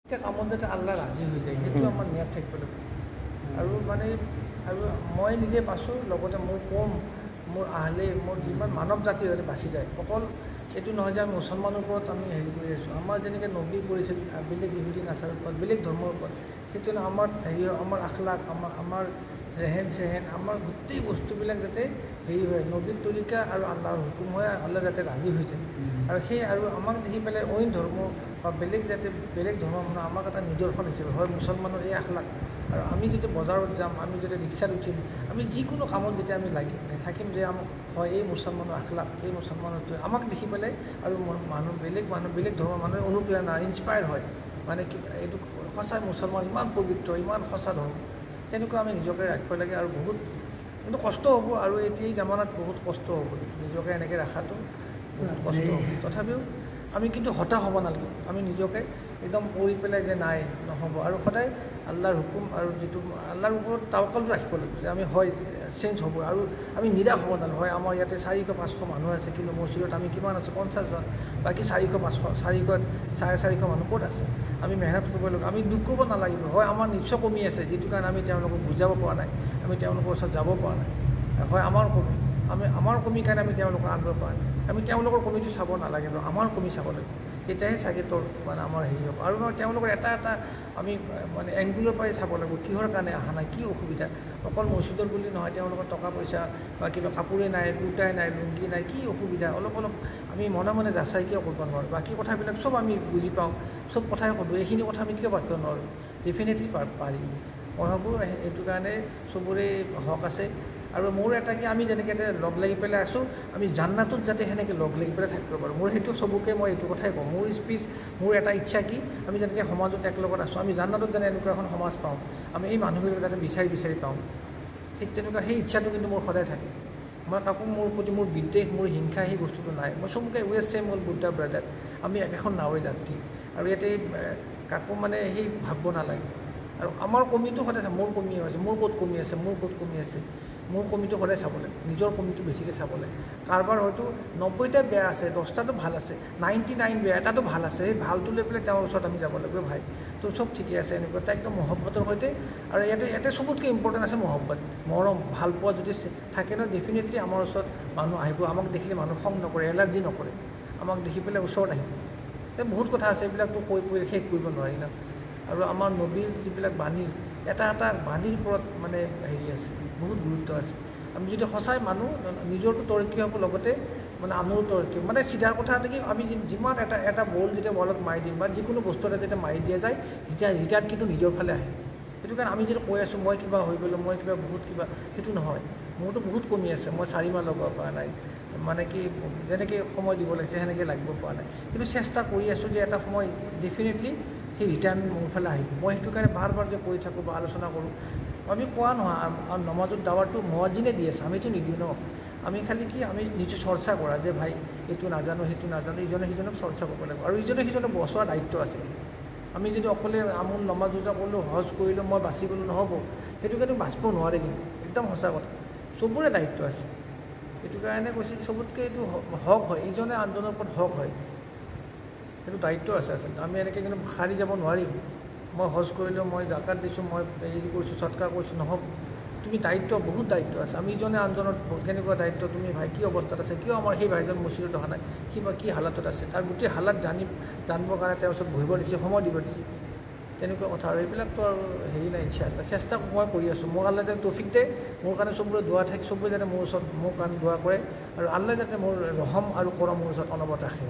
এতিয়া কামত যাতে আল্লাহ ৰাজি হৈ যায় সেইটো আমাৰ নিয়াত থাকিব লাগিব আৰু মানে আৰু মই নিজে বাচোঁ লগতে মোৰ কম মোৰ আহলে মোৰ যিমান মানৱ জাতি যাতে বাচি যায় অকল এইটো নহয় যে আমি মুছলমানৰ ওপৰত আমি হেৰি কৰি আছোঁ আমাৰ যেনেকৈ নবী কৰিছিল বেলেগ ইহুদি নাচাৰৰ ওপৰত বেলেগ ধৰ্মৰ ওপৰত সেইটো আমাৰ হেৰি আমাৰ আখলাক আমাৰ ৰেহেন চেহেন আমাৰ গোটেই বস্তুবিলাক যাতে হেৰি হয় নবীৰ তৰিকা আৰু আল্লাহৰ হুকুম হয় আল্লাহ যাতে ৰাজি হৈ যায় আৰু সেই আৰু আমাক দেখি পেলাই অইন ধৰ্ম বা বেলেগ যাতে বেলেগ ধৰ্ম মানুহ আমাক এটা নিদৰ্শন হিচাপে হয় মুছলমানৰ এই আখলাক আৰু আমি যেতিয়া বজাৰত যাম আমি যেতিয়া ৰিক্সাত উঠিম আমি যিকোনো কামত যেতিয়া আমি লাগি থাকিম যে আমাক হয় এই মুছলমানৰ আখলাক এই মুছলমানৰ আমাক দেখি পেলাই আৰু মানুহ বেলেগ ধৰ্মৰ মানুহে অনুপ্ৰেৰণা ইনস্পায়াৰ হয় মানে কি এইটো সঁচাই মুছলমান ইমান পবিত্ৰ ইমান সঁচা ধৰ্ম তেনেকুৱা আমি নিজকে ৰাখিব লাগে আৰু বহুত কিন্তু কষ্ট হ'ব আৰু এই জামানাত বহুত কষ্ট হ'ব নিজকে এনেকৈ ৰখাটো বহুত কষ্ট হ'ব তথাপিও আমি কিন্তু হতাশ হ'ব নালাগে আমি নিজকে একদম কৰি পেলাই যে নাই নহ'ব আৰু সদায় আল্লাহৰ হুকুম আৰু যিটো আল্লাহৰ ওপৰত তাৱাক্কুলটো ৰাখিব লাগিব যে আমি হয় চেঞ্জ হ'ব আৰু আমি নিৰাশ হ'ব নালাগে হয় আমাৰ ইয়াতে 400-500 মানুহ আছে কিন্তু মছজিদত আমি কিমান আছোঁ 50 জন বাকী 400-500 মানুহ ক'ত আছে আমি মেহনত কৰিব লাগিব আমি দুখ কৰিব নালাগিব হয় আমাৰ নিশ্চয় কমি আছে যিটো কাৰণে আমি তেওঁলোকক বুজাব পৰা নাই আমি তেওঁলোকৰ ওচৰত যাব পৰা নাই হয় আমাৰ কমি কাৰণে আমি তেওঁলোকক আনিব পৰা নাই আমি তেওঁলোকৰ কমিটো চাব নালাগে আমাৰ কমি চাব লাগিব তেতিয়াহে চাগে তোৰ মানে আমাৰ হেৰি হ'ব আৰু তেওঁলোকৰ এটা আমি মানে এংগুলৰ পৰাই চাব লাগিব কিহৰ কাৰণে অহা নাই কি অসুবিধা অকল মছজিদৰ বুলি নহয় তেওঁলোকৰ টকা পইচা বা কিবা কাপোৰে নাই কুৰ্তাই নাই লুংগি নাই কি অসুবিধা অলপ আমি মনে যাচাই কিয় কৰিব নোৱাৰোঁ বাকী কথাবিলাক চব আমি বুজি পাওঁ চব কথাই ক'লোঁ এইখিনি কথা আমি কিয় পাতিব নোৱাৰোঁ ডেফিনেটলি পাৰি মই ভাবোঁ এইটো কাৰণে চবৰে হক আছে আৰু মোৰ এটা কি আমি যেনেকৈ লগ লাগি পেলাই আছোঁ আমি জান্নাতত যাতে সেনেকৈ লগ লাগি পেলাই থাকিব পাৰোঁ মোৰ সেইটো চবকে মই এইটো কথাই কওঁ মোৰ স্পিচ মোৰ এটা ইচ্ছা কি আমি যেনেকৈ সমাজত একেলগত আছোঁ আমি জান্নাতত যেনে এনেকুৱা এখন সমাজ পাওঁ আমি এই মানুহবিলাক যাতে বিচাৰি পাওঁ ঠিক তেনেকুৱা সেই ইচ্ছাটো কিন্তু মোৰ সদায় থাকে মই কাকো মোৰ প্ৰতি মোৰ বিদ্বেষ মোৰ হিংসা সেই বস্তুটো নাই মই চবকে ছেম হ'ল বুদ্ধা ব্ৰাদাৰ আমি একেখন নাৱৰে যাত্ৰী আৰু ইয়াতে কাকো মানে সেই ভাবিব নালাগে আৰু আমাৰ কমিটো সদায় মোৰ কমি আছে মোৰ ক'ত কমি আছে মোৰ কমিটো সদায় চাব লাগে নিজৰ কমিটো বেছিকৈ চাব লাগে কাৰোবাৰ হয়তো 90টা বেয়া আছে 10টাটো ভাল আছে 99 বেয়া এটাটো ভাল আছে সেই ভালটো লৈ পেলাই তেওঁৰ ওচৰত আমি যাব লাগিব ভাই তো চব ঠিকে আছে এনেকুৱা এটা একদম মহব্বতৰ সৈতে আৰু ইয়াতে চবতকৈ ইম্পৰ্টেণ্ট আছে মহব্বত মৰম ভাল পোৱা যদি থাকে ন ডেফিনেটলি আমাৰ ওচৰত মানুহ আহিব আমাক দেখিলে মানুহ খং নকৰে এলাৰ্জি নকৰে আমাক দেখি পেলাই ওচৰত আহিব বহুত কথা আছে এইবিলাকতো কৈ শেষ কৰিব নোৱাৰি ন আৰু আমাৰ নবীৰ যিবিলাক বাণী এটা বাণীৰ ওপৰত মানে হেৰি আছে বহুত গুৰুত্ব আছে আমি যদি সঁচাই মানুহ নিজৰটো তৰক্কি হ'ব লগতে মানে আনৰো তৰক্কি মানে চিধা কথা এটা কি আমি যিমান এটা বল যেতিয়া ৱালত মাৰি দিম বা যিকোনো বস্তু এটা যেতিয়া মাৰি দিয়া যায় তেতিয়া ৰিটাৰ্ণ কিন্তু নিজৰ ফালে আহে সেইটো কাৰণে আমি যেতিয়া কৈ আছোঁ মই কিবা হৈ গ'লোঁ মই কিবা বহুত কিবা সেইটো নহয় মোৰতো বহুত কমি আছে মই 4 মাহ লগাব পৰা নাই মানে কি যেনেকৈ সময় দিব লাগিছে সেনেকৈ লাগিব পৰা নাই কিন্তু চেষ্টা কৰি আছোঁ যে এটা সময় ডেফিনেটলি সেই ৰিটাৰ্ণ মোৰ ফালে আহিব মই সেইটো কাৰণে বাৰ যে কৈ থাকোঁ বা আলোচনা কৰোঁ আমি কোৱা নহয় আৰু নমাজত দাৱাৰটো মুৱাজ্জিনে দি আছে আমিতো নিদিওঁ ন আমি খালি কি আমি নিজে চৰ্চা কৰা যে ভাই এইটো নাজানো সেইটো নাজানো ইজনে সিজনক চৰ্চা কৰিব লাগিব আৰু ইজনে সিজনক বচোৱাৰ দায়িত্ব আছে আমি যদি অকলে আমোন নমাজ দুটা কৰিলোঁ হজ কৰিলোঁ মই বাচি গ'লোঁ নহ'ব সেইটো কিন্তু বাচিব নোৱাৰে কিন্তু একদম সঁচা কথা চবৰে দায়িত্ব আছে সেইটো কাৰণে কৈছে চবতকৈ এইটো হক হয় ইজনে আনজনৰ ওপৰত হক হয় সেইটো দায়িত্ব আছে আচলতে আমি এনেকৈ কিন্তু সাৰি যাব নোৱাৰিম মই হজ কৰিলোঁ মই জাকাত দিছোঁ মই হেৰি কৰিছোঁ সৎকাৰ কৰিছোঁ নহ'ব তুমি দায়িত্ব বহুত দায়িত্ব আছে আমি ইজনে আনজনৰ কেনেকুৱা দায়িত্ব তুমি ভাই কি অৱস্থাত আছে কিয় আমাৰ সেই ভাইজন মছজিদত অহা নাই সি বা কি হালাতত আছে তাৰ গোটেই হালাত জানিবৰ কাৰণে তেওঁৰ ওচৰত বহিব দিছে সময় দিব দিছে তেনেকুৱা কথা আৰু এইবিলাকতো আৰু হেৰি নাই ইনশাআল্লাহ চেষ্টা মই কৰি আছোঁ মোক আল্লাহ যাতে তৌফিক দিয়ে মোৰ কাৰণে চবৰে দোৱা থাকে চবৰে যাতে মোৰ ওচৰত মোৰ কাৰণে দোৱা কৰে আৰু আল্লাহ যাতে মোৰ ৰহম আৰু কৰম মোৰ ওচৰত অনবৰত ৰাখে